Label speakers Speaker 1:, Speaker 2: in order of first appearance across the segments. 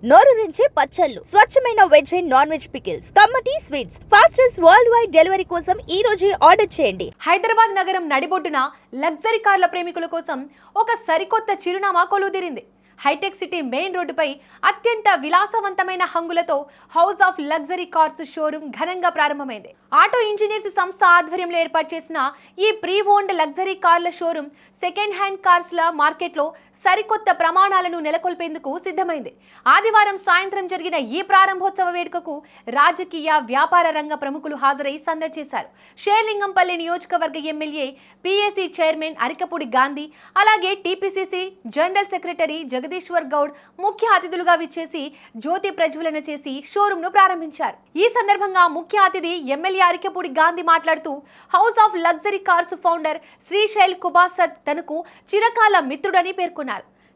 Speaker 1: నోరూరించే పచ్చళ్ళు, స్వచ్ఛమైన veg and non veg pickles, కమ్మటి sweets, fastest worldwide delivery కోసం ఈ రోజే ఆర్డర్ చేయండి.
Speaker 2: హైదరాబాద్ నగరం నడిబొడ్డున లగ్జరీ కార్ల ప్రేమికుల కోసం ఒక సరికొత్త చిరునామా కొలువుదీరింది. హైటెక్ సిటీ మెయిన్ రోడ్డుపై అత్యంత విలాసవంతమైన హంగులతో house of luxury cars showroom ఘనంగా ప్రారంభమైంది. ఆటో ఇంజనీర్స్ సంస్థ ఆధ్వర్యంలో ఏర్పాటు చేసిన ఈ ప్రీ ఓన్డ్ లగ్జరీ కార్ల షోరూమ్ సెకండ్ హ్యాండ్ కార్స్ల మార్కెట్లో సరికొత్త ప్రమాణాలను నెలకొల్పేందుకు సిద్ధమైంది. ఆదివారం సాయంత్రం జరిగిన ఈ ప్రారంభోత్సవ వేడుకకు రాజకీయ వ్యాపార రంగ ప్రముఖులు హాజరై సందడి చేశారు. షేర్లింగంపల్లి నియోజకవర్గ MLA PAC chairman Arikapudi Gandhi, అలాగే TPCC general secretary Jagadishwar Goud ముఖ్య అతిథులుగా విచ్చేసి జ్యోతి ప్రజ్వలన చేసి షోరూమ్ ను ప్రారంభించారు. ఈ సందర్భంగా ముఖ్య అతిథి ఎమ్మెల్యే అరికపూడి గాంధీ మాట్లాడుతూ house of luxury cars founder Srishail కుబాసత్ తనకు చిరకాల మిత్రుడని పేర్కొన్నారు.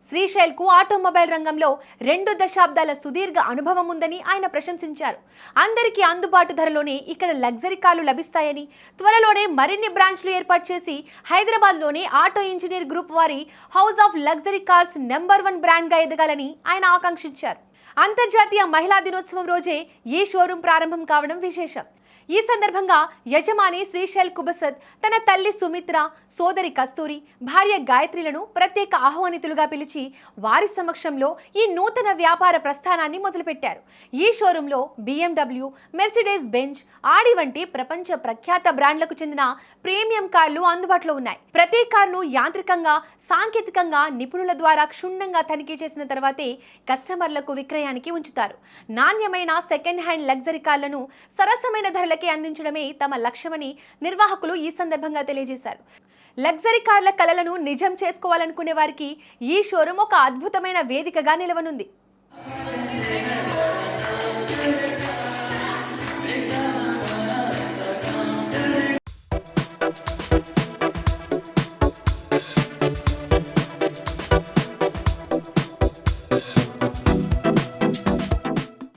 Speaker 2: శ్రీశైల్ కు ఆటోమొబైల్ రంగంలో 2 దశాబ్దాల సుదీర్ఘ అనుభవం ఉందని ఆయన ప్రశంసించారు. అందరికీ అందుబాటు ధరలోనే ఇక్కడ లగ్జరీ కార్లు లభిస్తాయని, త్వరలోనే మరిన్ని బ్రాంచ్లు ఏర్పాటు చేసి హైదరాబాద్లోని ఆటో ఇంజనీర్ గ్రూప్ వారి house of luxury cars number 1 బ్రాండ్గా ఎదగాలని ఆయన ఆకాంక్షించారు. అంతర్జాతీయ మహిళా దినోత్సవం రోజే ఈ షోరూం ప్రారంభం కావడం విశేషం. ఈ సందర్భంగా యజమాని శ్రీశైల్ కుబసత్ తన తల్లి సుమిత్ర, సోదరి కస్తూరి, భార్య గాయత్రిలను ప్రత్యేక ఆహ్వానితులుగా పిలిచి వారి సమక్షంలో ఈ నూతన వ్యాపార ప్రస్థానాన్ని మొదలుపెట్టారు. ఈ షోరూంలో BMW, మెర్సిడెస్ బెంజ్, ఆడి వంటి ప్రపంచ ప్రఖ్యాత బ్రాండ్లకు చెందిన ప్రీమియం కార్లు అందుబాటులో ఉన్నాయి. ప్రతి కార్ను యాంత్రికంగా, సాంకేతికంగా నిపుణుల ద్వారా క్షుణ్ణంగా తనిఖీ చేసిన తర్వాతే కస్టమర్లకు విక్రయానికి ఉంచుతారు. నాణ్యమైన సెకండ్ హ్యాండ్ లగ్జరీ కార్లను సరసమైన ధరలకి అందించడమే తమ లక్ష్యమని నిర్వాహకులు ఈ సందర్భంగా తెలియజేశారు. లగ్జరీ కార్ల కలలను నిజం చేసుకోవాలనుకునే వారికి ఈ షోరూం ఒక అద్భుతమైన వేదికగా నిలవనుంది.